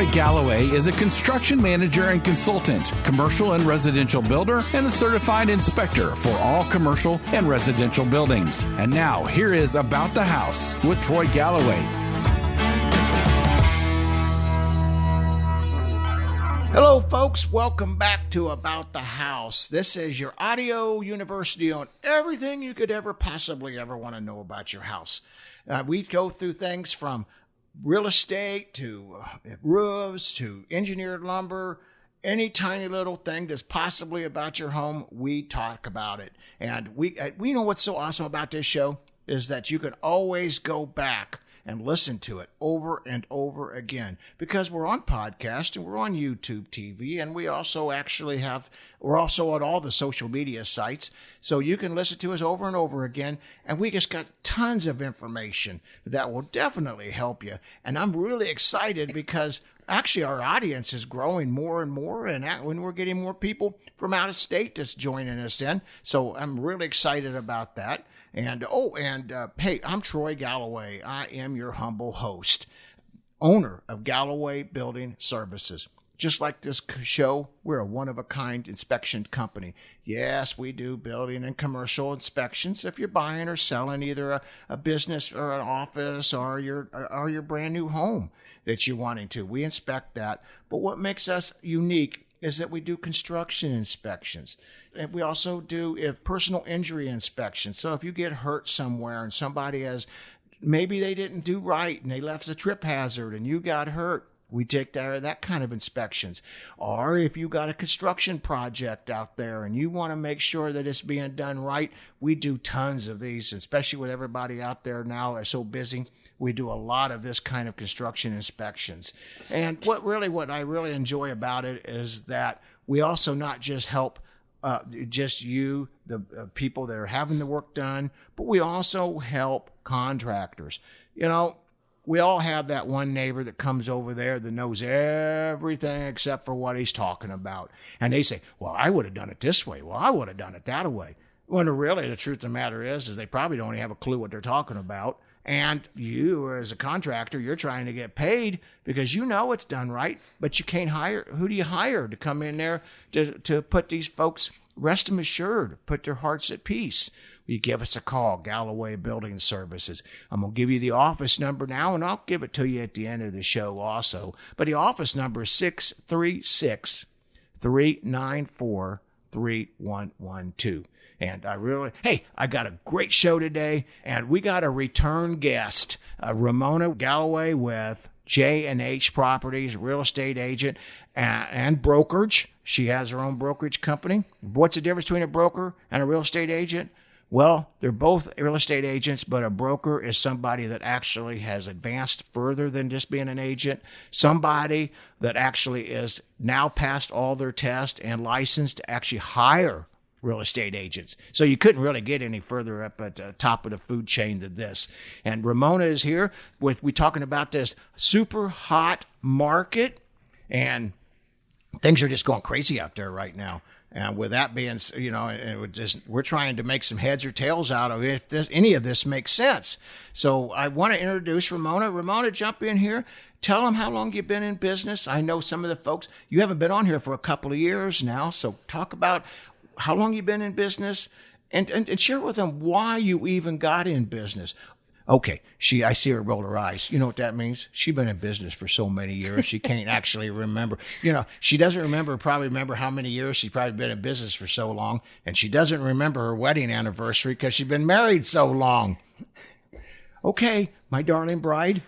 Troy Galloway is a construction manager and consultant, commercial and residential builder, and a certified inspector for all commercial and residential buildings. And now, here is About the House with Troy Galloway. Hello, folks. Welcome back to About the House. This is your audio university on everything you could ever possibly ever want to know about your house. We go through things from real estate to roofs to engineered lumber, any tiny little thing that's possibly about your home, we talk about it. And we know what's so awesome about this show is that you can always go back and listen to it over and over again, because we're on podcast and we're on YouTube TV, and we're also on all the social media sites, so you can listen to us over and over again. And we just got tons of information that will definitely help you. And I'm really excited because actually our audience is growing more and more, and when we're getting more people from out of state that's joining us in. So I'm really excited about that. And hey, I'm Troy Galloway. I am your humble host, owner of Galloway Building Services. Just like this show, we're a one-of-a-kind inspection company. Yes, we do building and commercial inspections. If you're buying or selling either a business or an office or your brand new home that you're wanting to, we inspect that. But what makes us unique is that we do construction inspections. And we also do personal injury inspections. So if you get hurt somewhere and somebody maybe they didn't do right and they left a trip hazard and you got hurt, we take that kind of inspections. Or if you got a construction project out there and you want to make sure that it's being done right, we do tons of these, especially with everybody out there now are so busy. We do a lot of this kind of construction inspections. And what I really enjoy about it is that we also not just help the people that are having the work done, but we also help contractors. You know, we all have that one neighbor that comes over there that knows everything except for what he's talking about. And they say, well, I would have done it this way. Well, I would have done it that way. When really the truth of the matter is they probably don't even have a clue what they're talking about. And you, as a contractor, you're trying to get paid because you know it's done right, but you can't hire. Who do you hire to come in there to put these folks, rest them assured, put their hearts at peace? You give us a call, Galloway Building Services. I'm going to give you the office number now, and I'll give it to you at the end of the show also. But the office number is 636-394-3112. And I got a great show today, and we got a return guest, Ramona Galloway with J&H Properties, real estate agent and brokerage. She has her own brokerage company. What's the difference between a broker and a real estate agent? Well, they're both real estate agents, but a broker is somebody that actually has advanced further than just being an agent, somebody that actually is now past all their tests and licensed to actually hire real estate agents. So you couldn't really get any further up at the top of the food chain than this. And Ramona is here. We're talking about this super hot market, and things are just going crazy out there right now. And with that being, we're trying to make some heads or tails out of it if any of this makes sense. So I want to introduce Ramona. Ramona, jump in here. Tell them how long you've been in business. I know some of the folks, you haven't been on here for a couple of years now, so talk about how long you've been in business and share with them why you even got in business. Okay, I see her roll her eyes. You know what that means? She's been in business for so many years, she can't actually remember. She doesn't probably remember how many years she's probably been in business for so long, and she doesn't remember her wedding anniversary because she's been married so long. Okay, my darling bride,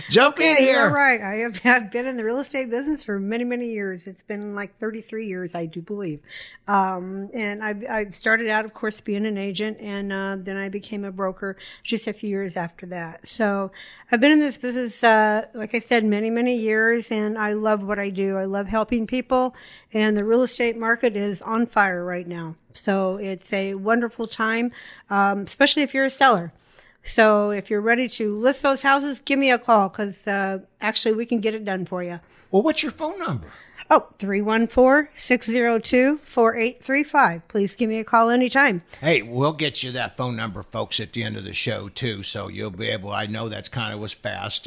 jump in here. You're right. I have been in the real estate business for many, many years. It's been like 33 years, I do believe. And I started out, of course, being an agent, and then I became a broker just a few years after that. So I've been in this business, like I said, many, many years, and I love what I do. I love helping people, and the real estate market is on fire right now. So it's a wonderful time, especially if you're a seller. So if you're ready to list those houses, give me a call because actually we can get it done for you. Well, what's your phone number? Oh, 314-602-4835. Please give me a call anytime. Hey, we'll get you that phone number, folks, at the end of the show, too. So you'll be able, I know that's kind of was fast.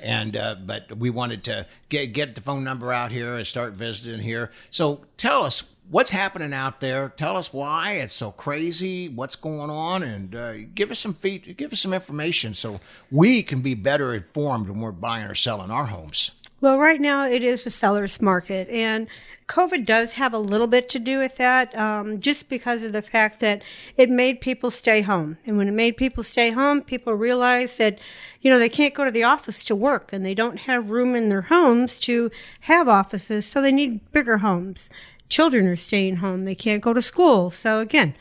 And but we wanted to get the phone number out here and start visiting here. So tell us what's happening out there. Tell us why it's so crazy, what's going on, and give us some information so we can be better informed when we're buying or selling our homes. Well, right now it is a seller's market, and COVID does have a little bit to do with that, just because of the fact that it made people stay home. And when it made people stay home, people realized that, they can't go to the office to work, and they don't have room in their homes to have offices, so they need bigger homes. Children are staying home. They can't go to school. So again,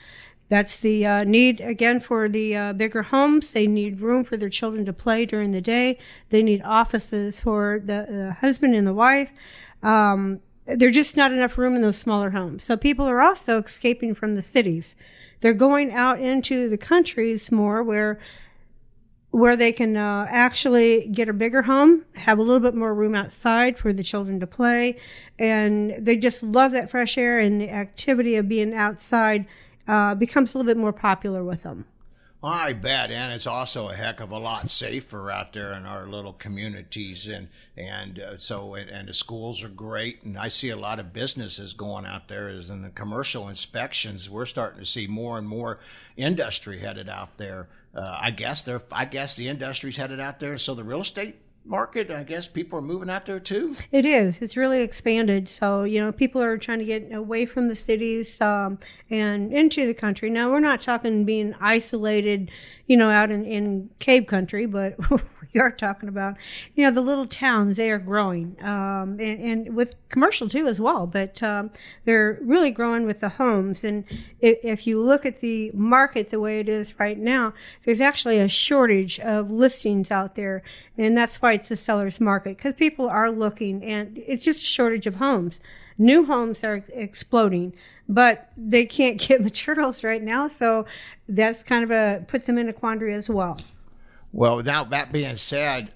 that's the need, again, for the bigger homes. They need room for their children to play during the day. They need offices for the husband and the wife. There's just not enough room in those smaller homes. So people are also escaping from the cities. They're going out into the countries more where they can actually get a bigger home, have a little bit more room outside for the children to play. And they just love that fresh air, and the activity of being outside becomes a little bit more popular with them. Well, I bet, and it's also a heck of a lot safer out there in our little communities, and the schools are great, and I see a lot of businesses going out there. As in the commercial inspections, we're starting to see more and more industry headed out there. I guess the industry's headed out there, so the real estate market, I guess people are moving out there too. It is. It's really expanded. So, people are trying to get away from the cities and into the country. Now, we're not talking being isolated, out in cave country, but we are talking about, the little towns. They are growing, and with commercial too as well. But they're really growing with the homes. And if you look at the market the way it is right now, there's actually a shortage of listings out there. And that's why it's a seller's market, because people are looking, and it's just a shortage of homes. New homes are exploding, but they can't get materials right now, so that's kind of puts them in a quandary as well. Well, now that being said,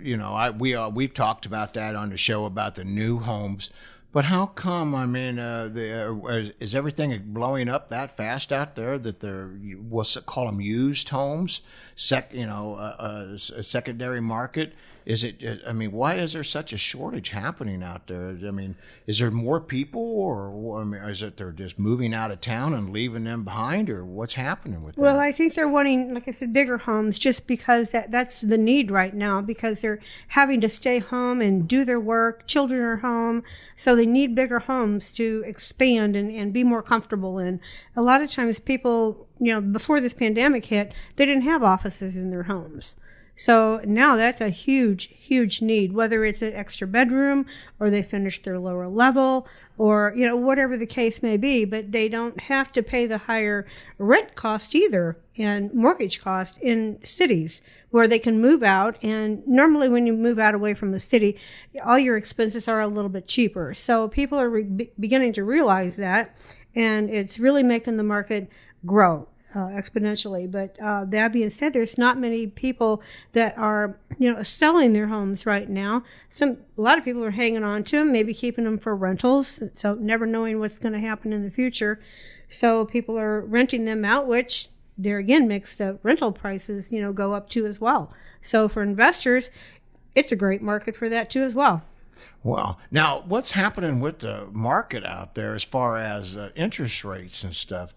we've talked about that on the show about the new homes. But how come? I mean, is everything blowing up that fast out there that they're call them used homes, a secondary market? Is it? I mean, why is there such a shortage happening out there? I mean, is there more people, or is it they're just moving out of town and leaving them behind, or what's happening with that? Well, I think they're wanting, like I said, bigger homes, just because that's the need right now, because they're having to stay home and do their work. Children are home, so they need bigger homes to expand and be more comfortable in. A lot of times people, before this pandemic hit, they didn't have offices in their homes. So now that's a huge, huge need, whether it's an extra bedroom or they finish their lower level or, whatever the case may be. But they don't have to pay the higher rent cost either and mortgage cost in cities where they can move out. And normally when you move out away from the city, all your expenses are a little bit cheaper. So people are beginning to realize that, and it's really making the market grow exponentially. But that being said, there's not many people that are, selling their homes right now. A lot of people are hanging on to them, maybe keeping them for rentals, so never knowing what's going to happen in the future. So people are renting them out, which there again makes the rental prices, go up too as well. So for investors, it's a great market for that too as well. Well, now what's happening with the market out there as far as interest rates and stuff?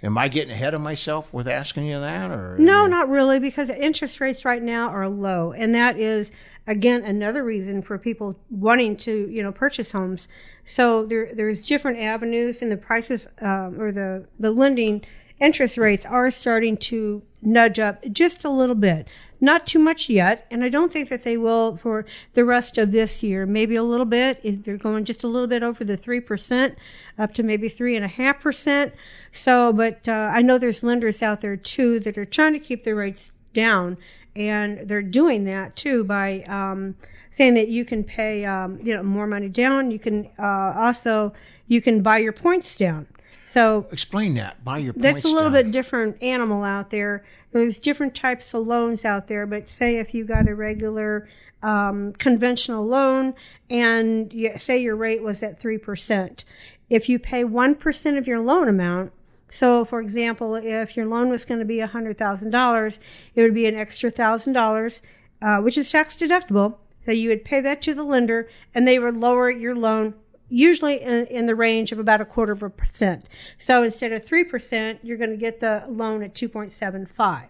Am I getting ahead of myself with asking you that, or no? Not really, because the interest rates right now are low, and that is again another reason for people wanting to purchase homes. So there's different avenues, and the prices or the lending interest rates are starting to nudge up just a little bit. Not too much yet, and I don't think that they will for the rest of this year. Maybe a little bit. They're going just a little bit over the 3%, up to maybe 3.5%. So, but I know there's lenders out there too that are trying to keep their rates down, and they're doing that too by saying that you can pay more money down. You can also buy your points down. So explain that. Buy your points down. That's a little bit different animal out there. There's different types of loans out there, but say if you got a regular conventional loan and say your rate was at 3%, if you pay 1% of your loan amount, so for example, if your loan was going to be $100,000, it would be an extra $1,000 which is tax deductible. So you would pay that to the lender, and they would lower your loan usually in the range of about 0.25%. So instead of 3%, you're going to get the loan at 2.75.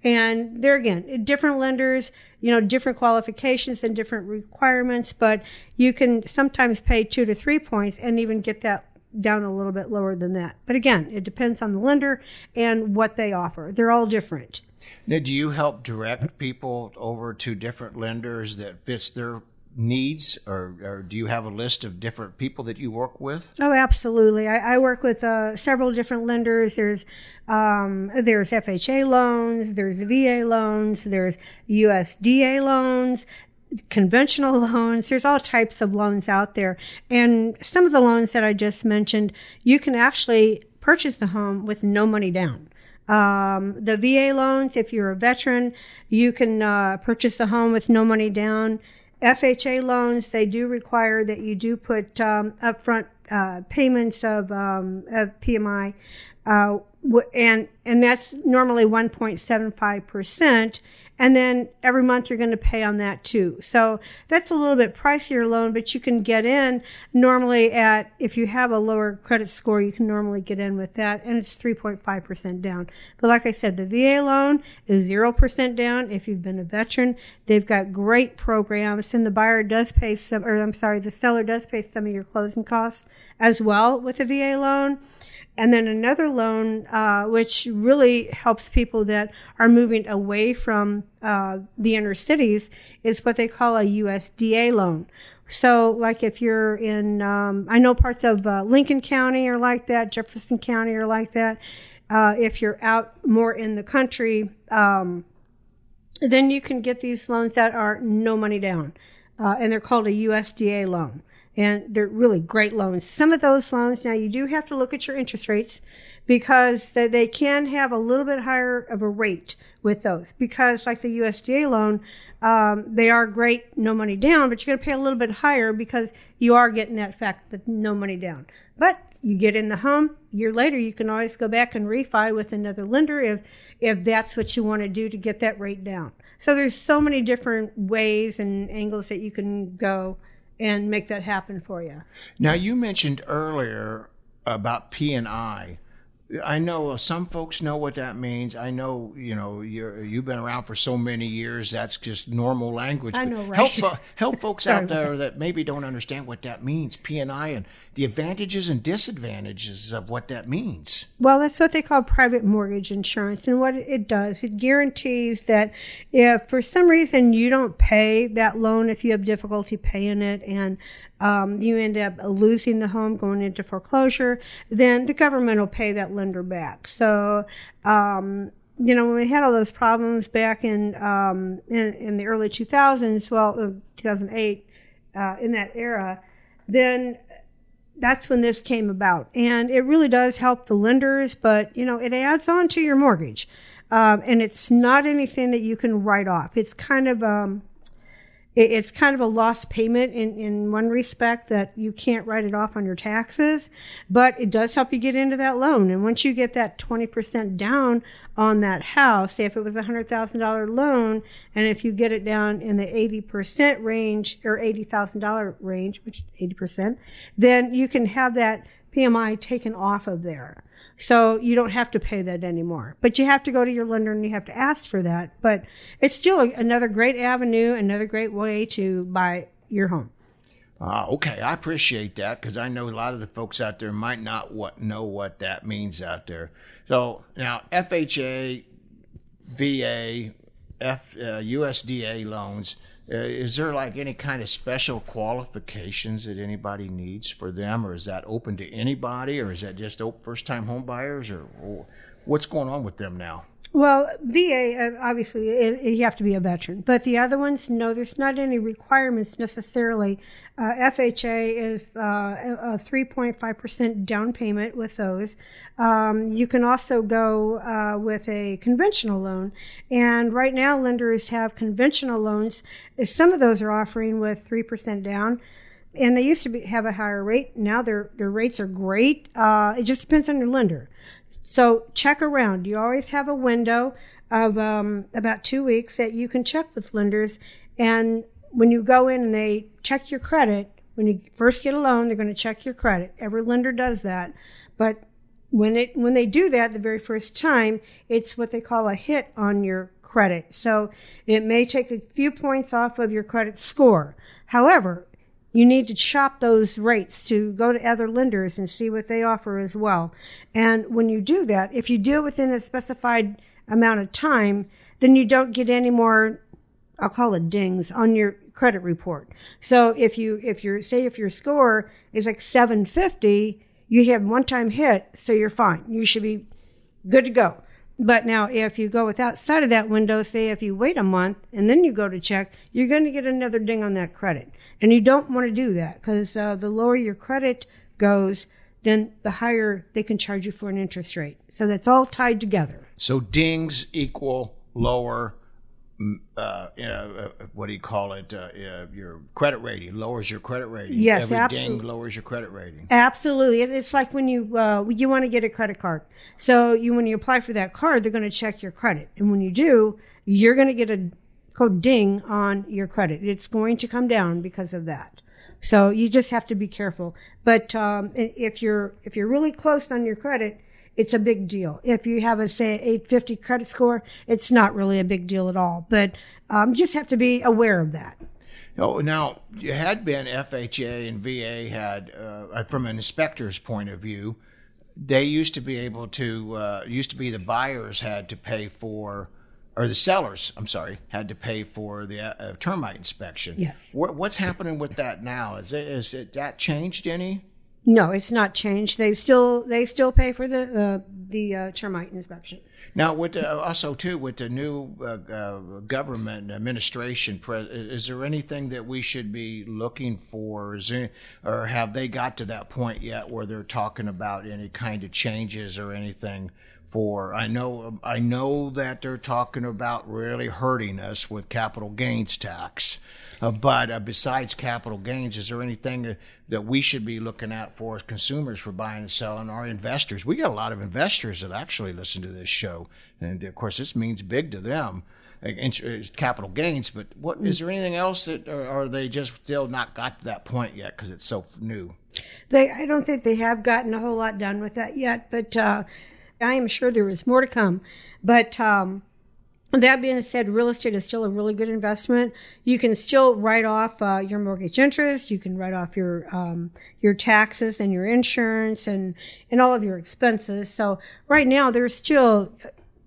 And there again, different lenders, different qualifications and different requirements, but you can sometimes pay 2 to 3 points and even get that down a little bit lower than that. But again, it depends on the lender and what they offer. They're all different. Now, do you help direct people over to different lenders that fits their needs, or do you have a list of different people that you work with? Oh, absolutely. I work with several different lenders. There's FHA loans, there's VA loans, there's USDA loans, conventional loans. There's all types of loans out there. And some of the loans that I just mentioned, you can actually purchase the home with no money down. The VA loans, if you're a veteran, you can purchase a home with no money down. FHA loans, they do require that you do put upfront payments of PMI, and that's normally 1.75%. And then every month you're going to pay on that too. So that's a little bit pricier loan, but you can get in normally if you have a lower credit score, you can normally get in with that, and it's 3.5% down. But like I said, the VA loan is 0% down if you've been a veteran. They've got great programs, and the seller does pay some of your closing costs as well with a VA loan. And then another loan, which really helps people that are moving away from the inner cities, is what they call a USDA loan. So like if you're in, I know parts of Lincoln County are like that, Jefferson County are like that. If you're out more in the country, then you can get these loans that are no money down. And they're called a USDA loan. And they're really great loans. Some of those loans, now you do have to look at your interest rates, because they can have a little bit higher of a rate with those. Because like the USDA loan, they are great, no money down, but you're going to pay a little bit higher because you are getting that fact that no money down. But you get in the home, a year later you can always go back and refi with another lender if that's what you want to do to get that rate down. So there's so many different ways and angles that you can go and make that happen for you. Now, you mentioned earlier about P&I. I know some folks know what that means. I know, you've been around for so many years, that's just normal language. I know, right? Help folks out there that maybe don't understand what that means, P&I, and the advantages and disadvantages of what that means. Well, that's what they call private mortgage insurance. And what it does, it guarantees that if for some reason you don't pay that loan, if you have difficulty paying it and you end up losing the home, going into foreclosure, then the government will pay that lender back. So, when we had all those problems back in the early 2000s, 2008, in that era, then that's when this came about. And it really does help the lenders, but, it adds on to your mortgage. And it's not anything that you can write off. It's kind of a lost payment in one respect, that you can't write it off on your taxes, but it does help you get into that loan. And once you get that 20% down on that house, say if it was a $100,000 loan, and if you get it down in the 80% range or $80,000 range, which is 80%, then you can have that PMI taken off of there. So you don't have to pay that anymore. But you have to go to your lender and you have to ask for that. But it's still another great avenue, another great way to buy your home. Okay, I appreciate that, because I know a lot of the folks out there might not know what that means out there. So now FHA, VA, USDA loans, is there like any kind of special qualifications that anybody needs for them, or is that open to anybody, or is that just first-time home buyers, or what's going on with them now? Well, VA, obviously, you have to be a veteran. But the other ones, no, there's not any requirements necessarily. FHA is a 3.5% down payment with those. You can also go with a conventional loan. And right now, lenders have conventional loans. Some of those are offering with 3% down. And they used to have a higher rate. Now their rates are great. It just depends on your lender. So check around. You always have a window. of about 2 weeks that you can check with lenders. And when you go in and they check your credit, when you first get a loan, they're going to check your credit. Every lender does that. But when they do that the very first time, it's what they call a hit on your credit. So it may take a few points off of your credit score. However, you need to shop those rates to go to other lenders and see what they offer as well. And when you do that, if you do it within a specified amount of time, then you don't get any more, I'll call it dings, on your credit report. So if your score is like 750, you have one-time hit, so you're fine. You should be good to go. But now, if you go outside of that window, say if you wait a month and then you go to check, you're going to get another ding on that credit. And you don't want to do that, because the lower your credit goes, then the higher they can charge you for an interest rate. So that's all tied together. So dings equal lower, what do you call it? Your credit rating lowers your credit rating. Yes, Every absolutely. ding lowers your credit rating. Absolutely. It's like when you want to get a credit card. So when you apply for that card, they're going to check your credit. And when you do, you're going to get a quote ding on your credit. It's going to come down because of that. So you just have to be careful. But if you're really close on your credit, it's a big deal. If you have a, say, 850 credit score, it's not really a big deal at all. But you just have to be aware of that. Oh, now, you had been FHA and VA had, from an inspector's point of view, they used to be able to, the buyers had to pay for, or the sellers, had to pay for the termite inspection. Yes. What's happening with that now? Is it that changed any? No, it's not changed. They still pay for the termite inspection. Now, with also too with the new government administration, is there anything that we should be looking for? Or have they got to that point yet where they're talking about any kind of changes or anything? I know that they're talking about really hurting us with capital gains tax. But besides capital gains, is there anything that we should be looking at for as consumers for buying and selling, our investors? We got a lot of investors that actually listen to this show. And, of course, this means big to them, capital gains. But is there anything else that, or are they just still not got to that point yet because it's so new? I don't think they have gotten a whole lot done with that yet. But I am sure there is more to come. But that being said, real estate is still a really good investment. You can still write off your mortgage interest. You can write off your taxes and your insurance and all of your expenses. So right now, there's still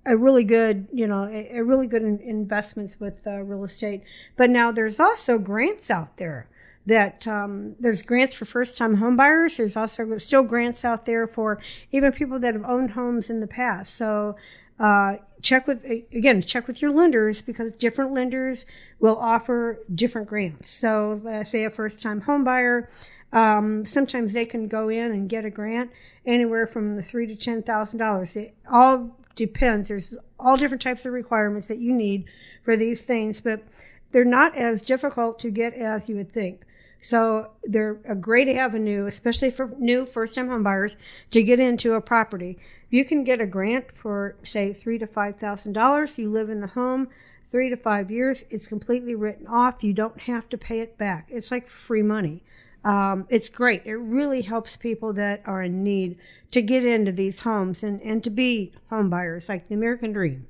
a really good investments with real estate. But now there's also grants out there. That there's grants for first-time home buyers. There's also still grants out there for even people that have owned homes in the past. So check with your lenders, because different lenders will offer different grants. So say a first-time home buyer, sometimes they can go in and get a grant anywhere from $3,000 to $10,000. It all depends. There's all different types of requirements that you need for these things, but they're not as difficult to get as you would think. So they're a great avenue, especially for new first-time home buyers, to get into a property. You can get a grant for, say, $3,000 to $5,000. You live in the home 3 to 5 years. It's completely written off. You don't have to pay it back. It's like free money. It's great. It really helps people that are in need to get into these homes and to be home buyers, like the American dream.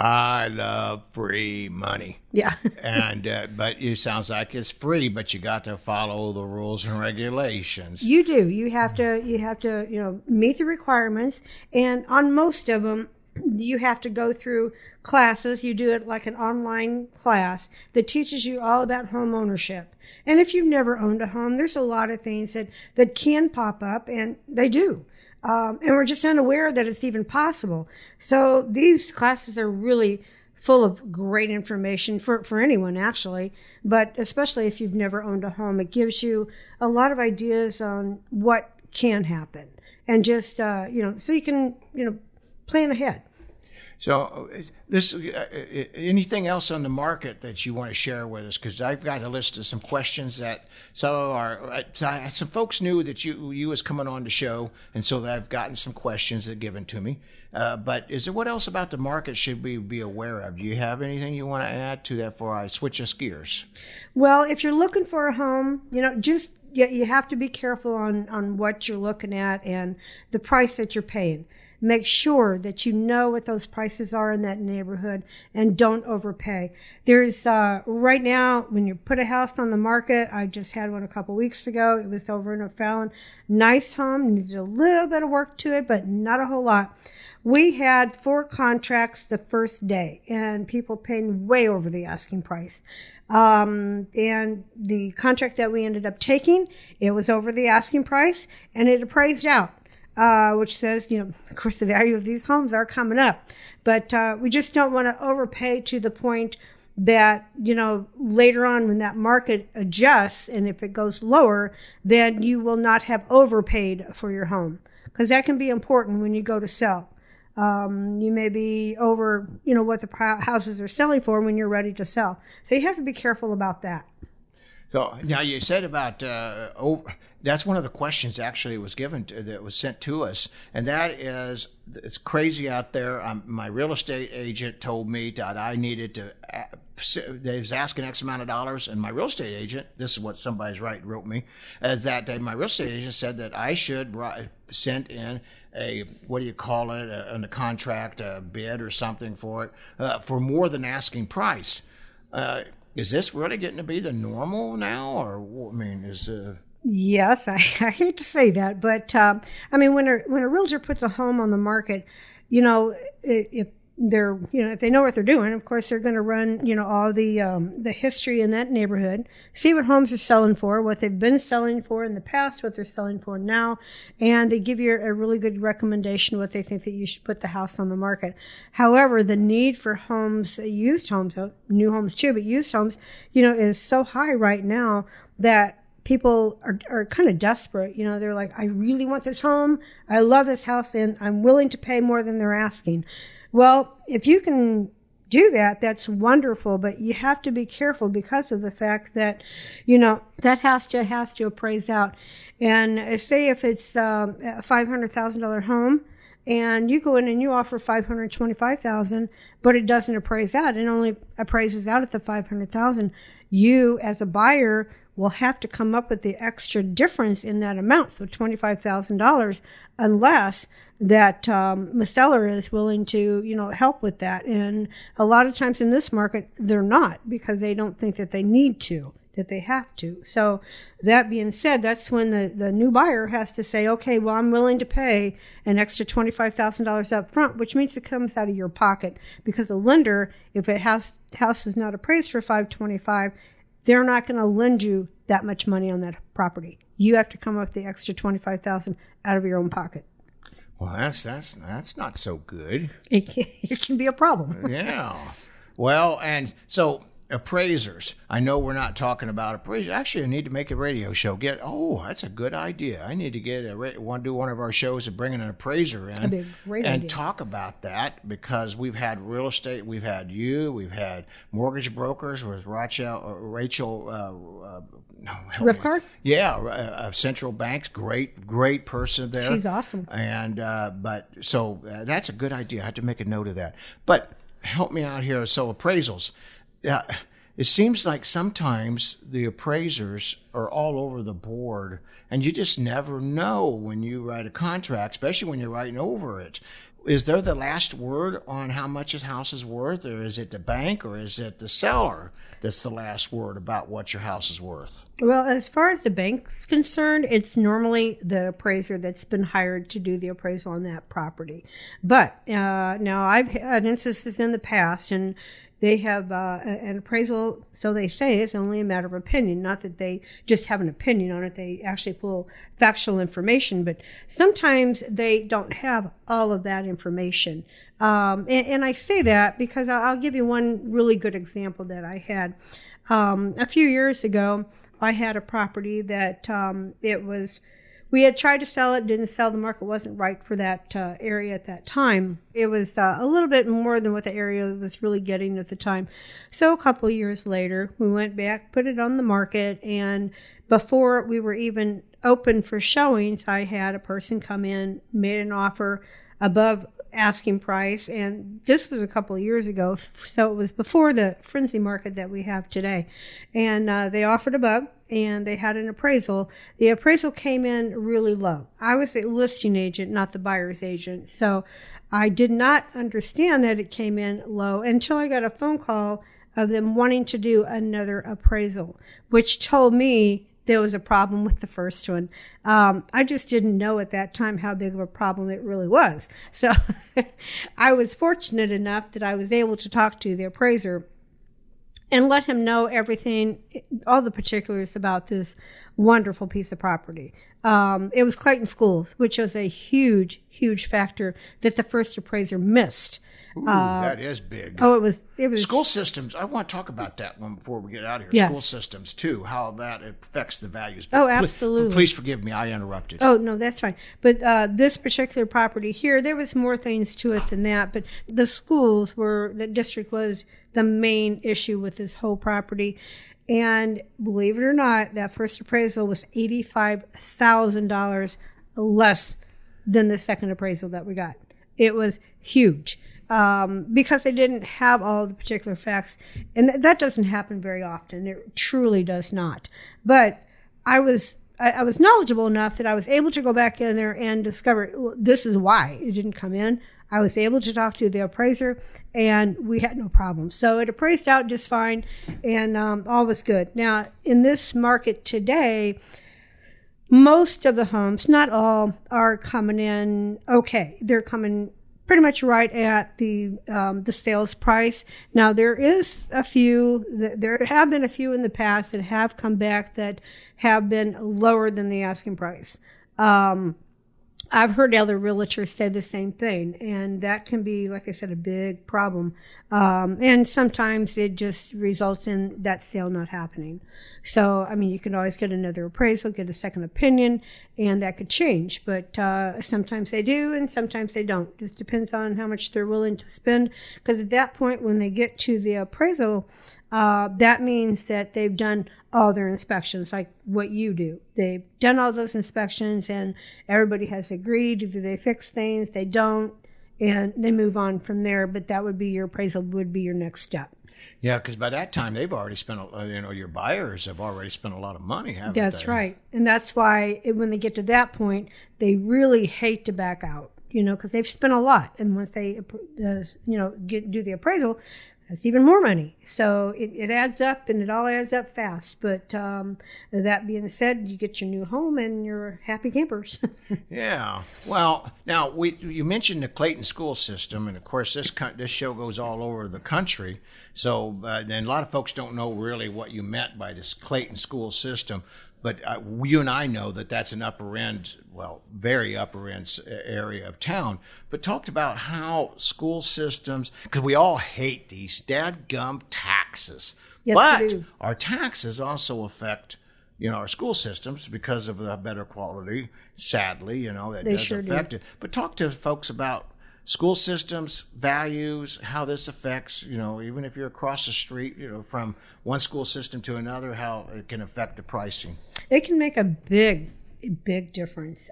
I love free money. Yeah. But it sounds like it's free, but you got to follow the rules and regulations. You do. You have to meet the requirements, and on most of them, you have to go through classes. You do it like an online class that teaches you all about home ownership. And if you've never owned a home, there's a lot of things that can pop up, and they do. And we're just unaware that it's even possible. So these classes are really full of great information for anyone, actually, but especially if you've never owned a home. It gives you a lot of ideas on what can happen, and just, so you can, plan ahead. So, this anything else on the market that you want to share with us? Because I've got a list of some questions that some folks knew that you was coming on the show, and so I've gotten some questions that given to me. But what else about the market should we be aware of? Do you have anything you want to add to that before I switch us gears? Well, if you're looking for a home, you have to be careful on what you're looking at and the price that you're paying. Make sure that you know what those prices are in that neighborhood and don't overpay. There's, right now, when you put a house on the market, I just had one a couple weeks ago. It was over in O'Fallon. Nice home, needed a little bit of work to it, but not a whole lot. We had 4 contracts the first day and people paying way over the asking price. And the contract that we ended up taking, it was over the asking price and it appraised out. Which says, of course, the value of these homes are coming up. But we just don't want to overpay to the point that, later on when that market adjusts and if it goes lower, then you will not have overpaid for your home. Because that can be important when you go to sell. You may be over, what the houses are selling for when you're ready to sell. So you have to be careful about that. So now you said about that's one of the questions actually that was sent to us, and that is it's crazy out there. My real estate agent told me that I needed to. They was asking X amount of dollars, and my real estate agent, this is what somebody's wrote me, is that my real estate agent said that I should send in a on the contract, a bid or something for it for more than asking price. Is this really getting to be the normal now, or Yes, I hate to say that, but when a realtor puts a home on the market, if they're if they know what they're doing, of course they're going to run all the history in that neighborhood, see what homes are selling for, what they've been selling for in the past, what they're selling for now, and they give you a really good recommendation what they think that you should put the house on the market. However, the need for homes, used homes, new homes too, but used homes, is so high right now that people are kind of desperate. They're like, I really want this home. I love this house and I'm willing to pay more than they're asking. Well, if you can do that, that's wonderful, but you have to be careful because of the fact that, that has to appraise out. And say if it's a $500,000 home and you go in and you offer $525,000, but it doesn't appraise out, it only appraises out at the $500,000, you as a buyer will have to come up with the extra difference in that amount, so $25,000, unless that the seller is willing to, help with that. And a lot of times in this market, they're not, because they don't think that they need to, that they have to. So that being said, that's when the new buyer has to say, okay, well, I'm willing to pay an extra $25,000 up front, which means it comes out of your pocket, because the lender, if a house is not appraised for $525,000, they're not going to lend you that much money on that property. You have to come up with the extra $25,000 out of your own pocket. Well, that's not so good. It can be a problem. Yeah. Well, and so appraisers. I know we're not talking about appraisers. Actually, I need to make a radio show. That's a good idea. I need to do one of our shows and bring an appraiser in. That'd be a great idea. And talk about that, because we've had real estate, we've had mortgage brokers with Rachel Rifkard? Yeah, of Central Banks, great person there. She's awesome. And that's a good idea. I have to make a note of that. But help me out here. So appraisals. It seems like sometimes the appraisers are all over the board, and you just never know when you write a contract, especially when you're writing over it. Is there the last word on how much a house is worth, or is it the bank, or is it the seller that's the last word about what your house is worth? Well, as far as the bank's concerned, it's normally the appraiser that's been hired to do the appraisal on that property. But now I've had instances in the past, and they have an appraisal, so they say it's only a matter of opinion, not that they just have an opinion on it. They actually pull factual information, but sometimes they don't have all of that information. And I say that because I'll give you one really good example that I had. A few years ago, I had a property that We had tried to sell it, didn't sell. The market wasn't right for that area at that time. It was a little bit more than what the area was really getting at the time. So a couple of years later, we went back, put it on the market, and before we were even open for showings, I had a person come in, made an offer above asking price, and this was a couple of years ago, so it was before the frenzy market that we have today. And they offered above, and they had an appraisal. The appraisal came in really low. I was a listing agent, not the buyer's agent, so I did not understand that it came in low until I got a phone call of them wanting to do another appraisal, which told me there was a problem with the first one. I just didn't know at that time how big of a problem it really was. So I was fortunate enough that I was able to talk to the appraiser and let him know everything, all the particulars about this wonderful piece of property. It was Clayton Schools, which was a huge, huge factor that the first appraiser missed. Ooh, that is big. Oh, it was school systems. I want to talk about that one before we get out of here. Yes. School systems too, how that affects the values. Oh, absolutely. Please forgive me, I interrupted. Oh, no, that's fine. But this particular property here, there was more things to it than that. But the schools the district was the main issue with this whole property. And believe it or not, that first appraisal was $85,000 less than the second appraisal that we got. It was huge. Because they didn't have all the particular facts. And that doesn't happen very often. It truly does not. But I was knowledgeable enough that I was able to go back in there and discover this is why it didn't come in. I was able to talk to the appraiser, and we had no problem. So it appraised out just fine, and all was good. Now, in this market today, most of the homes, not all, are coming in okay. They're coming pretty much right at the sales price. Now, there have been a few in the past that have come back that have been lower than the asking price. I've heard other realtors say the same thing, and that can be, like I said, a big problem. And sometimes it just results in that sale not happening. So, I mean, you can always get another appraisal, get a second opinion, and that could change. But sometimes they do, and sometimes they don't. Just depends on how much they're willing to spend. Because at that point, when they get to the appraisal, that means that they've done all their inspections, like what you do. They've done all those inspections, and everybody has agreed. Either they fix things, they don't, and they move on from there. But that would be your appraisal, would be your next step. Yeah, because by that time they've already spent, your buyers have already spent a lot of money, haven't they? That's right, and that's why when they get to that point, they really hate to back out, because they've spent a lot, and once they, do the appraisal, that's even more money. So it adds up, and it all adds up fast. But that being said, you get your new home, and you're happy campers. Yeah. Well, now you mentioned the Clayton school system, and of course this show goes all over the country. So and a lot of folks don't know really what you meant by this Clayton school system. But you and I know that that's an upper end, very upper end area of town. But talked about how school systems, because we all hate these dadgum taxes. Yes, but we do. Our taxes also affect, our school systems because of the better quality. Sadly, that They does sure affect do. it. But talk to folks about school systems, values, how this affects, even if you're across the street, from one school system to another, how it can affect the pricing. It can make a big difference.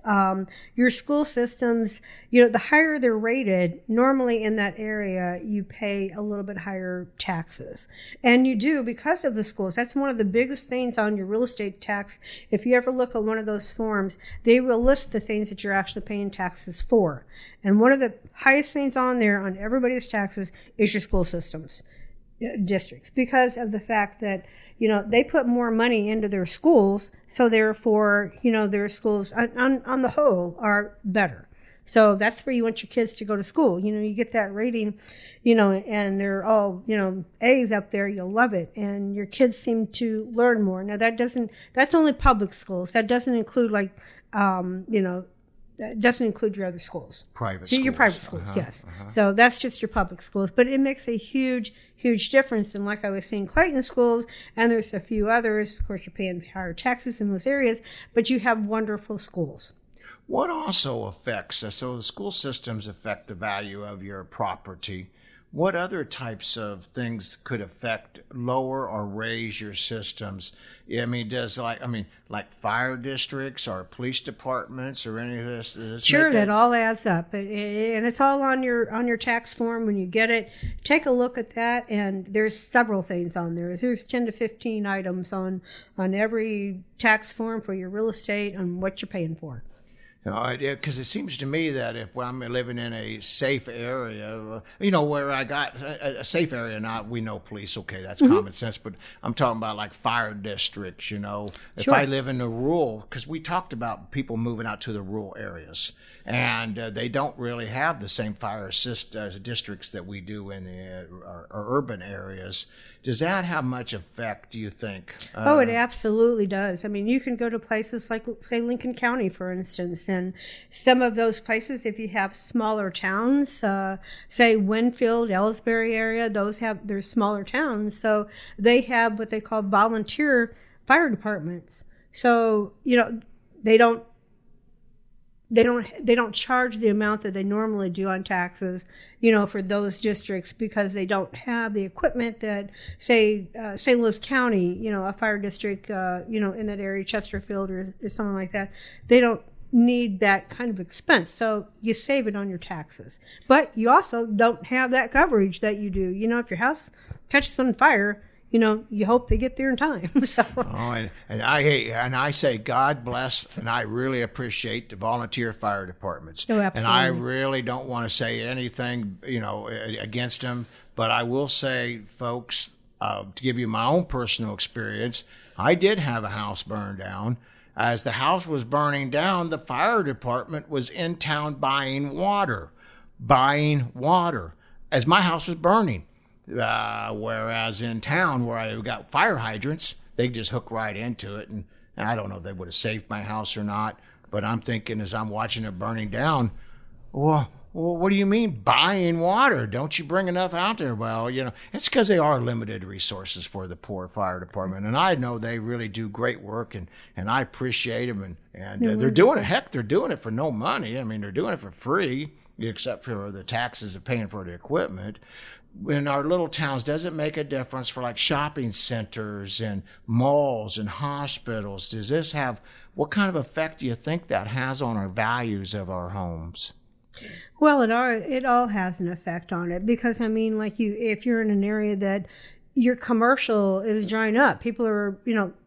Your school systems, the higher they're rated, normally in that area, you pay a little bit higher taxes. And you do because of the schools. That's one of the biggest things on your real estate tax. If you ever look at one of those forms, they will list the things that you're actually paying taxes for. And one of the highest things on there on everybody's taxes is your school systems districts, because of the fact that they put more money into their schools, so therefore their schools on the whole are better. So that's where you want your kids to go to school. You get that rating, and they're all A's up there. You'll love it, and your kids seem to learn more. Now that's only public schools. That doesn't include That doesn't include your other schools. Private schools. Your private schools, yes. So that's just your public schools. But it makes a huge, huge difference. And like I was saying, Clayton schools, and there's a few others. Of course, you're paying higher taxes in those areas, but you have wonderful schools. What also affects, so the school systems affect the value of your property. What other types of things could affect, lower or raise your systems? I mean, like fire districts or police departments or any of this? Sure, that all adds up, and it's all on your tax form when you get it. Take a look at that, and there's several things on there. There's 10 to 15 items on every tax form for your real estate and what you're paying for. Because it seems to me that if I'm living in a safe area, where I got a safe area, not we know police, okay, that's common sense, but I'm talking about like fire districts, If Sure. I live in the rural, because we talked about people moving out to the rural areas, and they don't really have the same fire districts that we do in our urban areas. Does that have much effect, do you think? It absolutely does. I mean, you can go to places like, say, Lincoln County, for instance, and some of those places, if you have smaller towns, say Winfield, Ellsbury area, they're smaller towns, so they have what they call volunteer fire departments. So, they don't charge the amount that they normally do on taxes, for those districts, because they don't have the equipment that, say, St. Louis County, a fire district, in that area, Chesterfield or something like that, they don't need that kind of expense. So you save it on your taxes. But you also don't have that coverage that you do. If your house catches on fire, you hope they get there in time. So. And I say God bless, and I really appreciate the volunteer fire departments. Oh, absolutely. And I really don't want to say anything, against them, but I will say, folks, to give you my own personal experience, I did have a house burned down. As the house was burning down, the fire department was in town buying water as my house was burning. Whereas in town where I got fire hydrants, they just hook right into it. And I don't know if they would have saved my house or not, but I'm thinking as I'm watching it burning down, well, what do you mean buying water? Don't you bring enough out there? Well, it's because they are limited resources for the poor fire department. And I know they really do great work, and I appreciate them. And they're doing it. Heck, they're doing it for no money. I mean, they're doing it for free, except for the taxes of paying for the equipment. In our little towns, does it make a difference for like shopping centers and malls and hospitals? Does this have, what kind of effect do you think that has on our values of our homes? Well, it all has an effect on it, because if you're in an area that your commercial is drying up, people are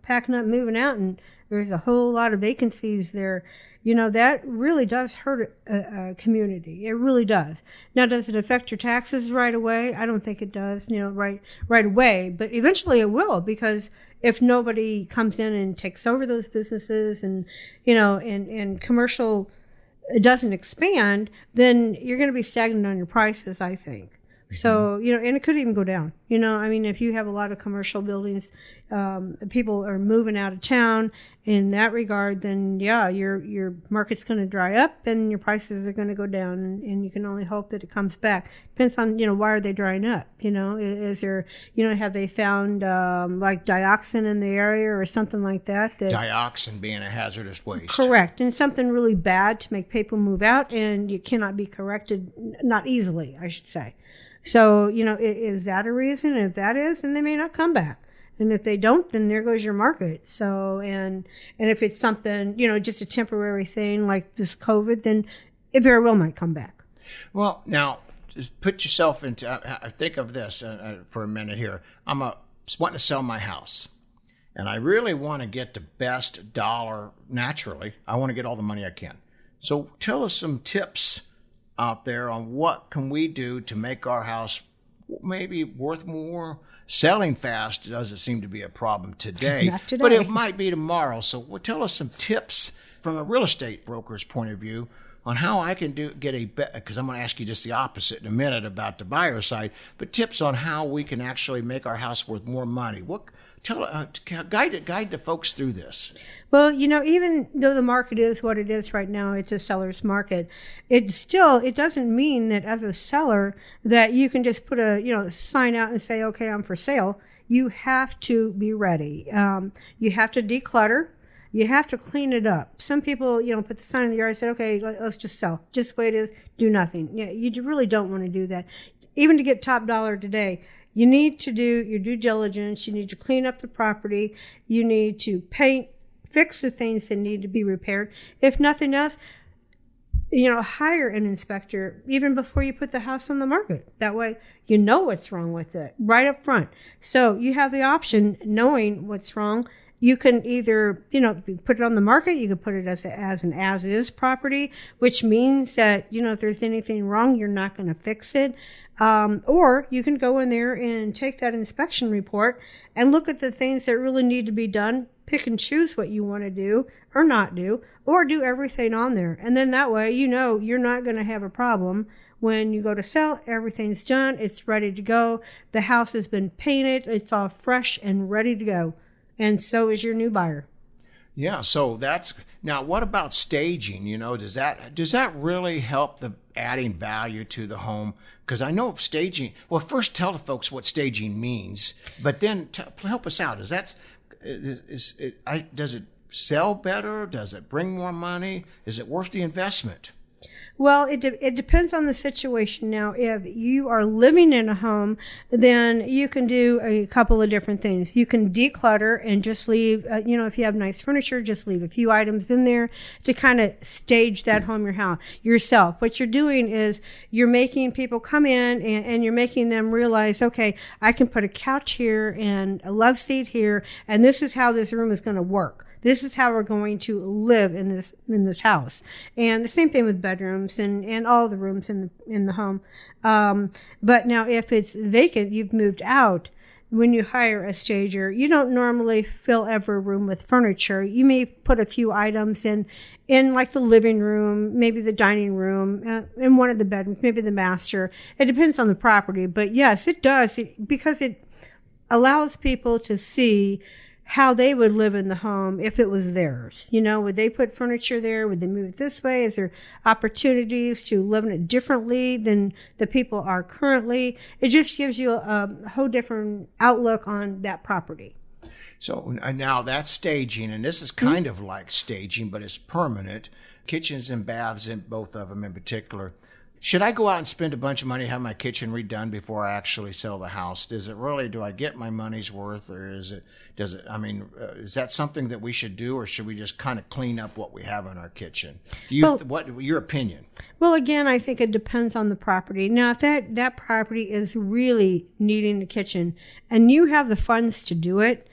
packing up, moving out, and there's a whole lot of vacancies there. That really does hurt a community. It really does. Now, does it affect your taxes right away? I don't think it does, right away. But eventually it will, because if nobody comes in and takes over those businesses and, and commercial doesn't expand, then you're going to be stagnant on your prices, I think. So, and it could even go down. If you have a lot of commercial buildings, people are moving out of town in that regard, then your market's going to dry up and your prices are going to go down, and you can only hope that it comes back. Depends on, why are they drying up? Is there, have they found, like dioxin in the area or something like that? Dioxin being a hazardous waste. Correct. And something really bad to make people move out, and you cannot be corrected, not easily, I should say. So, is that a reason? And if that is, then they may not come back. And if they don't, then there goes your market. So, and if it's something, just a temporary thing like this COVID, then it very well might come back. Well, now, just put yourself into, think of this for a minute here. I'm wanting to sell my house, and I really want to get the best dollar naturally. I want to get all the money I can. So tell us some tips out there on what can we do to make our house maybe worth more. Selling fast doesn't seem to be a problem today, Not today. But it might be tomorrow. So tell us some tips from a real estate broker's point of view. on how I can get a better, because I'm going to ask you just the opposite in a minute about the buyer side, but tips on how we can actually make our house worth more money. Guide the folks through this. Well, even though the market is what it is right now, it's a seller's market. It doesn't mean that as a seller that you can just put a sign out and say, okay, I'm for sale. You have to be ready. You have to declutter. You have to clean it up. Some people, put the sign in the yard and say, okay, let's just sell. Just the way it is, do nothing. You really don't want to do that. Even to get top dollar today, you need to do your due diligence. You need to clean up the property. You need to paint, fix the things that need to be repaired. If nothing else, hire an inspector even before you put the house on the market. That way, you know what's wrong with it right up front. So you have the option, knowing what's wrong. You can either, put it on the market. You can put it as an as-is property, which means that, if there's anything wrong, you're not going to fix it. Or you can go in there and take that inspection report and look at the things that really need to be done, pick and choose what you want to do or not do, or do everything on there. And then that way, you're not going to have a problem. When you go to sell, everything's done. It's ready to go. The house has been painted. It's all fresh and ready to go. And so is your new buyer. Yeah, so now what about staging? Does that really help the adding value to the home? Because I know staging, well, first tell the folks what staging means, but then help us out. Does it sell better? Does it bring more money? Is it worth the investment? Well, it depends on the situation. Now, if you are living in a home, then you can do a couple of different things. You can declutter and just leave, if you have nice furniture, just leave a few items in there to kind of stage that home yourself. What you're doing is you're making people come in and you're making them realize, okay, I can put a couch here and a love seat here, and this is how this room is going to work. This is how we're going to live in this house. And the same thing with bedrooms and all the rooms in the home. But now if it's vacant, you've moved out, when you hire a stager, you don't normally fill every room with furniture. You may put a few items in like the living room, maybe the dining room, in one of the bedrooms, maybe the master. It depends on the property. But yes, it does, because it allows people to see how they would live in the home if it was theirs. Would they put furniture there? Would they move it this way? Is there opportunities to live in it differently than the people are currently? It just gives you a whole different outlook on that property. So now that's staging, and this is kind of like staging, but it's permanent. Kitchens and baths, in both of them in particular. Should I go out and spend a bunch of money to have my kitchen redone before I actually sell the house? Do I get my money's worth, or is that something that we should do, or should we just kind of clean up what we have in our kitchen? What your opinion? Well, again, I think it depends on the property. Now, if that property is really needing a kitchen and you have the funds to do it,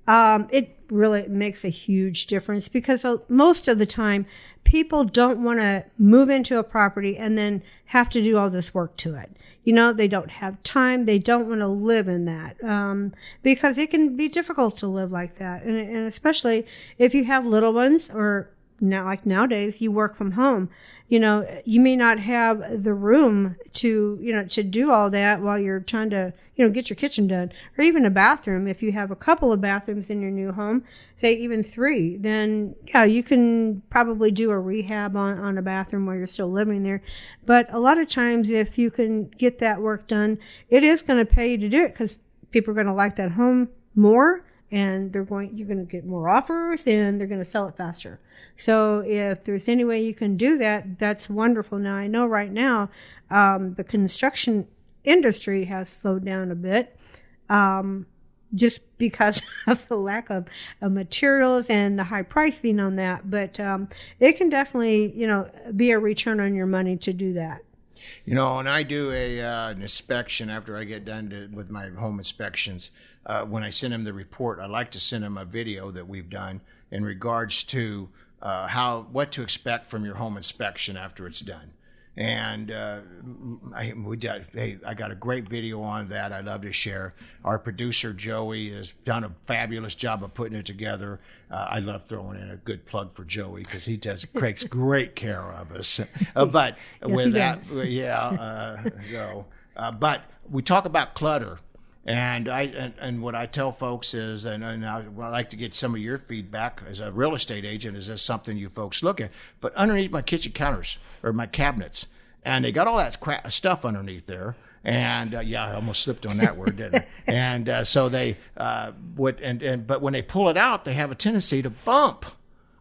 it really makes a huge difference, because most of the time people don't want to move into a property and then have to do all this work to it. They don't have time. They don't want to live in that, because it can be difficult to live like that. And especially if you have little ones, or now, like nowadays, you work from home. You may not have the room to do all that while you're trying to, get your kitchen done, or even a bathroom. If you have a couple of bathrooms in your new home, say even 3, then yeah, you can probably do a rehab on a bathroom while you're still living there. But a lot of times, if you can get that work done, it is going to pay you to do it, because people are going to like that home more, and you're going to get more offers, and they're going to sell it faster. So if there's any way you can do that, that's wonderful. Now, I know right now the construction industry has slowed down a bit, just because of the lack of materials and the high pricing on that. But it can definitely, be a return on your money to do that. And I do an inspection after I get done with my home inspections. When I send them the report, I like to send them a video that we've done in regards to what to expect from your home inspection after it's done. And I got a great video on that I'd love to share. Our producer, Joey, has done a fabulous job of putting it together. I love throwing in a good plug for Joey because he takes great care of us. But yes, with that, but we talk about clutter. And what I tell folks is, and I'd like to get some of your feedback as a real estate agent. Is this something you folks look at? But underneath my kitchen counters or my cabinets, and they got all that stuff underneath there. And I almost slipped on that word, didn't I? And so they but when they pull it out, they have a tendency to bump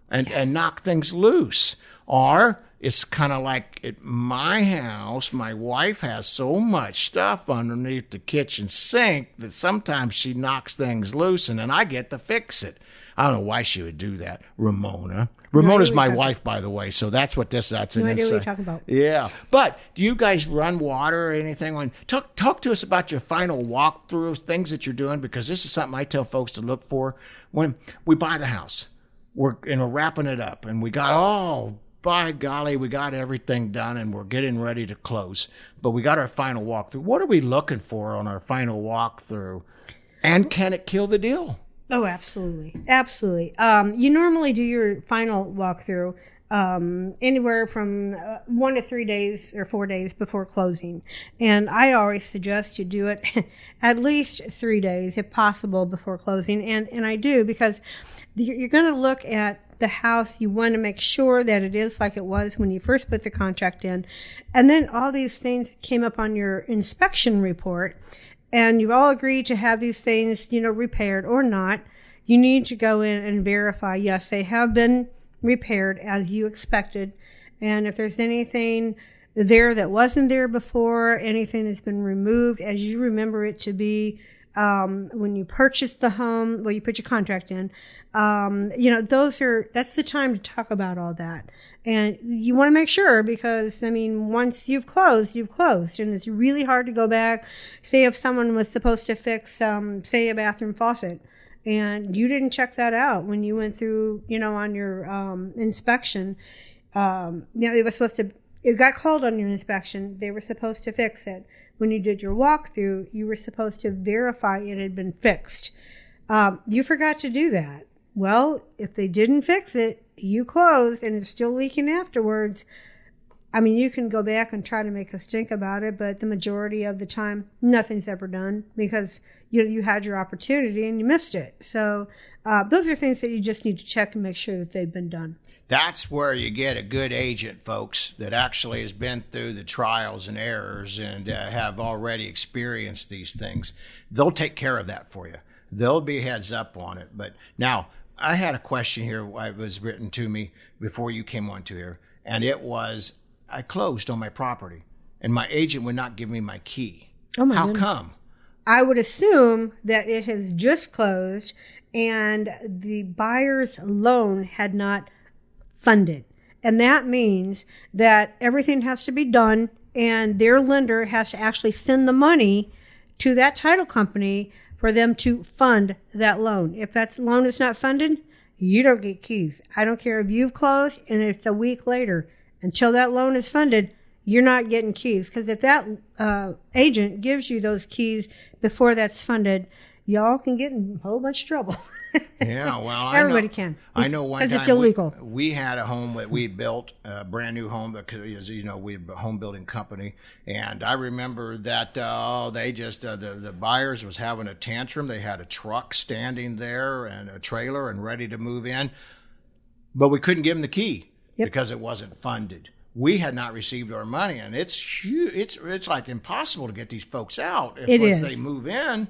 and knock things loose. Or it's kind of like at my house, my wife has so much stuff underneath the kitchen sink that sometimes she knocks things loose, and then I get to fix it. I don't know why she would do that, Ramona. Ramona's my wife, by the way, so that's what that's. No idea what you're talking about. Yeah, but do you guys run water or anything? Talk to us about your final walkthrough, things that you're doing, because this is something I tell folks to look for when we buy the house. We're wrapping it up, and we got by golly, we got everything done, and we're getting ready to close. But we got our final walkthrough. What are we looking for on our final walkthrough? And can it kill the deal? Oh, absolutely. Absolutely. You normally do your final walkthrough anywhere from 1 to 3 days or 4 days before closing. And I always suggest you do it at least 3 days, if possible, before closing. And I do, because you're going to look at the house. You want to make sure that it is like it was when you first put the contract in. And then all these things came up on your inspection report, and you all agreed to have these things, repaired or not. You need to go in and verify, yes, they have been repaired as you expected. And if there's anything there that wasn't there before, anything that's been removed as you remember it to be when you purchased the home, you put your contract in, that's the time to talk about all that. And you want to make sure, because, once you've closed, and it's really hard to go back. Say if someone was supposed to fix, say, a bathroom faucet, and you didn't check that out when you went through, on your inspection. It got called on your inspection. They were supposed to fix it. When you did your walkthrough, you were supposed to verify it had been fixed. You forgot to do that. Well, if they didn't fix it, you closed, and it's still leaking afterwards. You can go back and try to make a stink about it, but the majority of the time, nothing's ever done, because you had your opportunity and you missed it. So those are things that you just need to check and make sure that they've been done. That's where you get a good agent, folks, that actually has been through the trials and errors and have already experienced these things. They'll take care of that for you. They'll be heads up on it. But now, I had a question here. It was written to me before you came on to here, and it was, I closed on my property, and my agent would not give me my key. Oh, my How goodness. come? I would assume that it has just closed, and the buyer's loan had not funded. And that means that everything has to be done, and their lender has to actually send the money to that title company for them to fund that loan. If that loan is not funded, you don't get keys. I don't care if you've closed and it's a week later. Until that loan is funded, you're not getting keys. Because if that agent gives you those keys before that's funded, y'all can get in a whole bunch of trouble. Yeah, well, everybody can. I know one time it's illegal. We had a home that we built, a brand new home, because we're a home building company, and I remember that the buyers was having a tantrum. They had a truck standing there and a trailer and ready to move in, but we couldn't give them the key because it wasn't funded. We had not received our money, and it's huge. It's like impossible to get these folks out once they move in.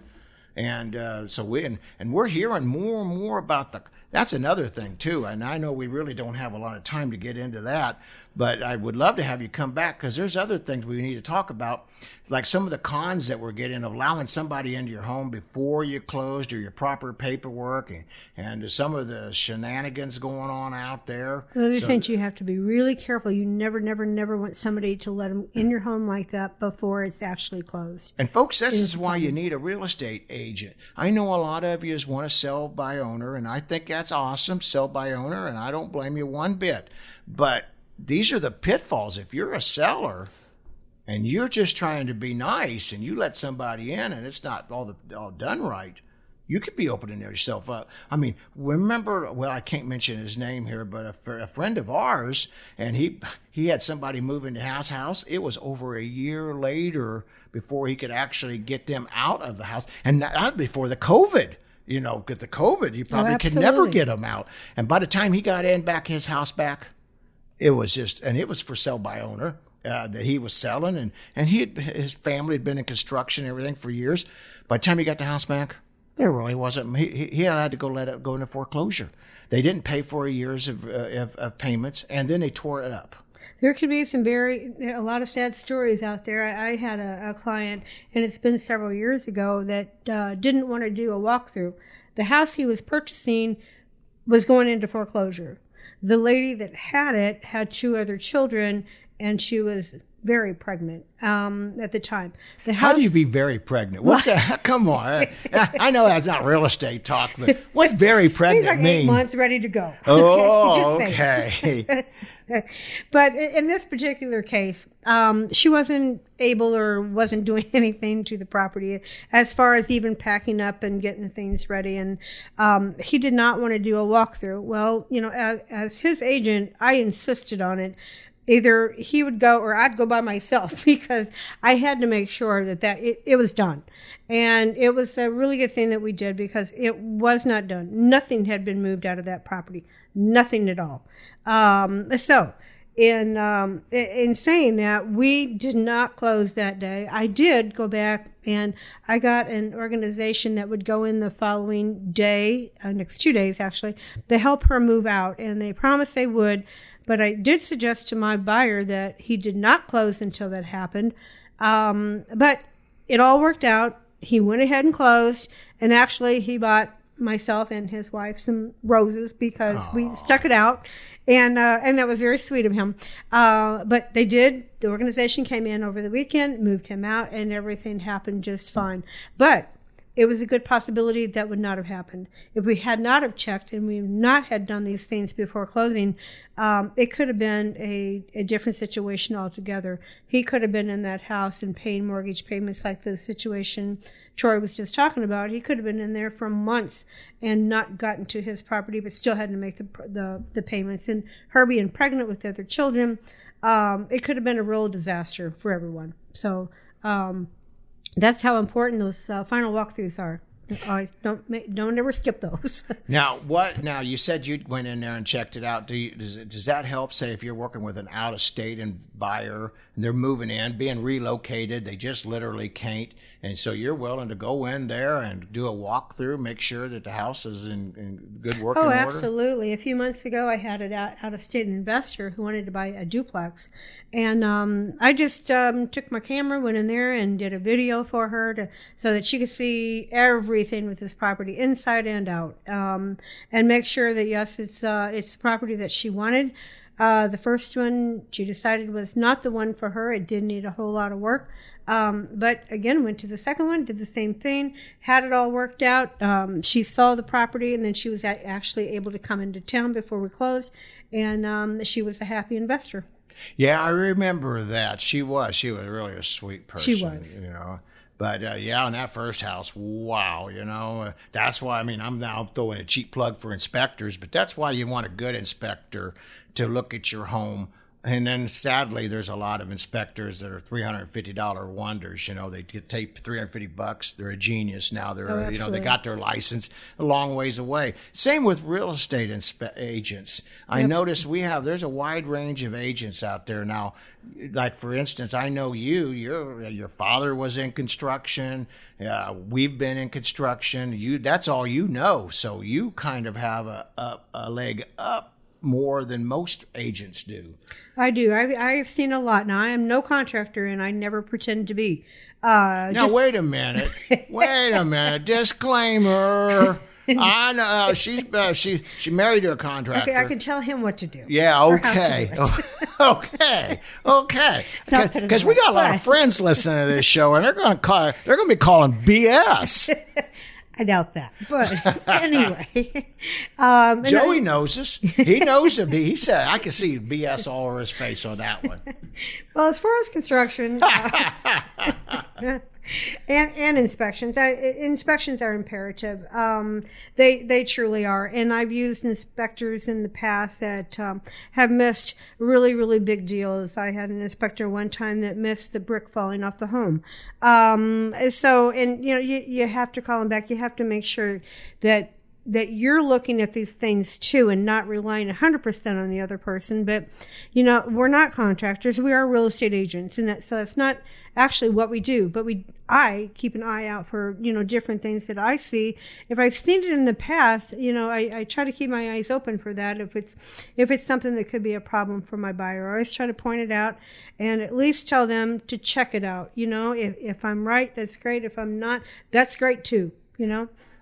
And so we're hearing more and more about that's another thing too. And I know we really don't have a lot of time to get into that, but I would love to have you come back, because there's other things we need to talk about, like some of the cons that we're getting of allowing somebody into your home before you closed, or your proper paperwork, and some of the shenanigans going on out there. Those are things you have to be really careful. You never want somebody to let them in your home like that before it's actually closed. And folks, this is why you need a real estate agent. I know a lot of you want to sell by owner, and I think that's awesome, sell by owner, and I don't blame you one bit. But these are the pitfalls. If you're a seller and you're just trying to be nice and you let somebody in and it's not all done right, you could be opening yourself up. I mean, remember, well, I can't mention his name here, but a friend of ours, and he had somebody move into his house. It was over a year later before he could actually get them out of the house. And that was before the COVID. You know, with the COVID, you probably could never get them out. And by the time he got his house back, it was just, and it was for sale by owner that he was selling. And his family had been in construction and everything for years. By the time he got the house back, there really wasn't. He had to let it go into foreclosure. They didn't pay for years of payments, and then they tore it up. There could be a lot of sad stories out there. I had a client, and it's been several years ago, that didn't want to do a walkthrough. The house he was purchasing was going into foreclosure. The lady that had it had 2 other children, and she was very pregnant at the time. How do you be very pregnant? What's that? Come on. I know that's not real estate talk, but what very pregnant mean? 8 months ready to go. Oh, okay. But in this particular case, she wasn't able or wasn't doing anything to the property as far as even packing up and getting things ready. And he did not want to do a walkthrough. Well, you know, as his agent, I insisted on it. Either he would go or I'd go by myself because I had to make sure that it was done. And it was a really good thing that we did because it was not done. Nothing had been moved out of that property. Nothing at all. So in saying that, we did not close that day. I did go back and I got an organization that would go in the following day, next 2 days actually, to help her move out. And they promised they would. But I did suggest to my buyer that he did not close until that happened. But it all worked out. He went ahead and closed. And actually, he bought myself and his wife some roses because we stuck it out. And that was very sweet of him. But they did. The organization came in over the weekend, moved him out, and everything happened just fine. But it was a good possibility that would not have happened. If we had not have checked and we not had done these things before closing, it could have been a different situation altogether. He could have been in that house and paying mortgage payments like the situation Troy was just talking about. He could have been in there for months and not gotten to his property, but still had to make the payments. And her being pregnant with the other children, it could have been a real disaster for everyone. So, that's how important those final walkthroughs are. Don't ever skip those. Now, you said you went in there and checked it out. Does that help? Say if you're working with an out-of-state buyer and they're moving in, being relocated, they just literally can't, and so you're willing to go in there and do a walkthrough, make sure that the house is in good working order? Oh, absolutely. A few months ago, I had an out-of-state investor who wanted to buy a duplex, and I just took my camera, went in there, and did a video for her so that she could see everything with this property inside and out, and make sure that yes, it's the property that she wanted. The first one she decided was not the one for her. It did need a whole lot of work. But again, went to the second one, did the same thing, had it all worked out. She saw the property, and then she was actually able to come into town before we closed, and she was a happy investor. Yeah, I remember that. She was really a sweet person. She was. You know. But, in that first house, wow, that's why, I'm now throwing a cheap plug for inspectors, but that's why you want a good inspector to look at your home. And then, sadly, there's a lot of inspectors that are $350 wonders. They get taped $350. They're a genius now. They're, they got their license a long ways away. Same with real estate agents. I notice there's a wide range of agents out there now. Like, for instance, I know your father was in construction. We've been in construction. That's all you know. So you kind of have a leg up more than most agents do. I do. I've seen a lot. Now, I am no contractor, and I never pretend to be. Now, wait a minute. Disclaimer. I know she married to a contractor. Okay, I can tell him what to do. Yeah, okay. Okay. Because we got a lot of friends listening to this show, and they're going to be calling BS. I doubt that. But anyway. Joey knows us. He knows of he said, I can see BS all over his face on that one. Well, as far as construction and inspections, inspections are imperative. They truly are. And I've used inspectors in the past that have missed really, really big deals. I had an inspector one time that missed the brick falling off the home. You have to call them back. You have to make sure that you're looking at these things too and not relying 100% on the other person. But, we're not contractors. We are real estate agents. And so it's not actually what we do. But I keep an eye out for, different things that I see. If I've seen it in the past, I try to keep my eyes open for that. If it's something that could be a problem for my buyer, I always try to point it out and at least tell them to check it out. If I'm right, that's great. If I'm not, that's great too,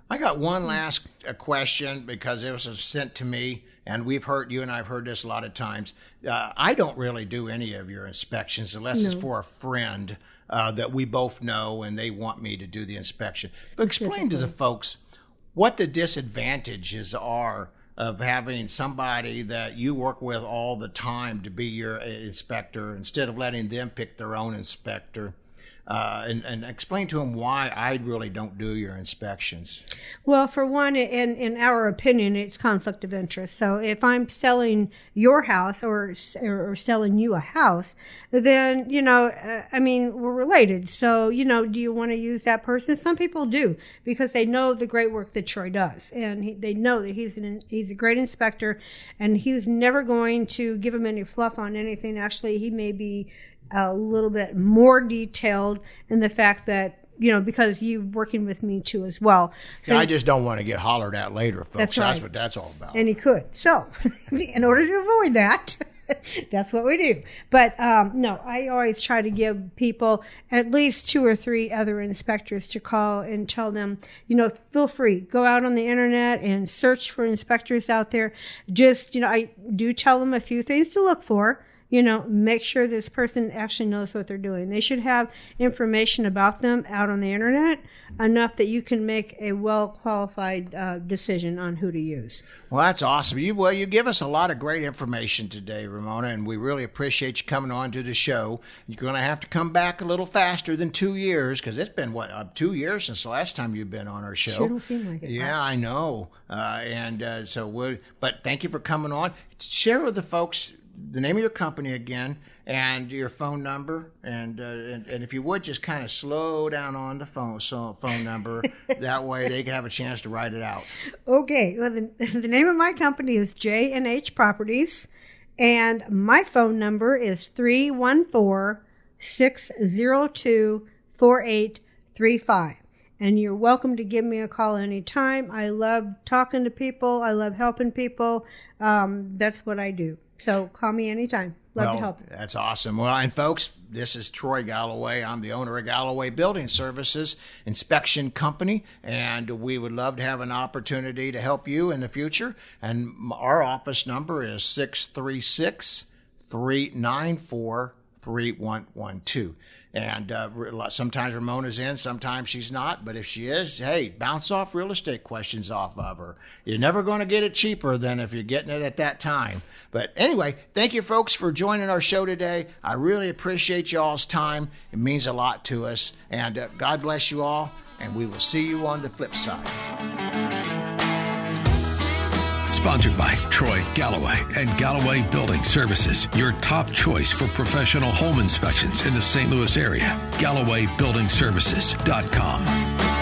I got one last question because it was sent to me, and you and I have heard this a lot of times. I don't really do any of your inspections unless it's for a friend that we both know and they want me to do the inspection. But explain to the folks what the disadvantages are of having somebody that you work with all the time to be your inspector instead of letting them pick their own inspector. And explain to them why I really don't do your inspections. Well, for one, in our opinion, it's conflict of interest. So if I'm selling your house or selling you a house, then, we're related. So, do you want to use that person? Some people do because they know the great work that Troy does. And they know that he's a great inspector and he's never going to give them any fluff on anything. Actually, he may be a little bit more detailed in the fact that, because you're working with me too as well. So I just don't want to get hollered at later, folks. That's right. That's what that's all about. And he could. So, in order to avoid that, that's what we do. But, no, I always try to give people at least 2 or 3 other inspectors to call and tell them, feel free. Go out on the internet and search for inspectors out there. Just, I do tell them a few things to look for. Make sure this person actually knows what they're doing. They should have information about them out on the internet enough that you can make a well-qualified decision on who to use. Well, that's awesome. You give us a lot of great information today, Ramona, and we really appreciate you coming on to the show. You're going to have to come back a little faster than 2 years because it's been, 2 years since the last time you've been on our show. Sure don't seem like it. Yeah, I know. But thank you for coming on. Share with the folks the name of your company again and your phone number, and if you would just kind of slow down on the phone number, that way they can have a chance to write it out. Okay, well the name of my company is J&H Properties, and my phone number is 314-602-4835. And you're welcome to give me a call anytime. I love talking to people. I love helping people. That's what I do. So call me anytime. Love to help. That's awesome. Well, and folks, this is Troy Galloway. I'm the owner of Galloway Building Services Inspection Company, and we would love to have an opportunity to help you in the future. And our office number is 636-394-3112. And sometimes Ramona's in, sometimes she's not. But if she is, hey, bounce off real estate questions off of her. You're never going to get it cheaper than if you're getting it at that time. But anyway, thank you, folks, for joining our show today. I really appreciate y'all's time. It means a lot to us. And God bless you all. And we will see you on the flip side. Sponsored by Troy Galloway and Galloway Building Services, your top choice for professional home inspections in the St. Louis area. GallowayBuildingServices.com.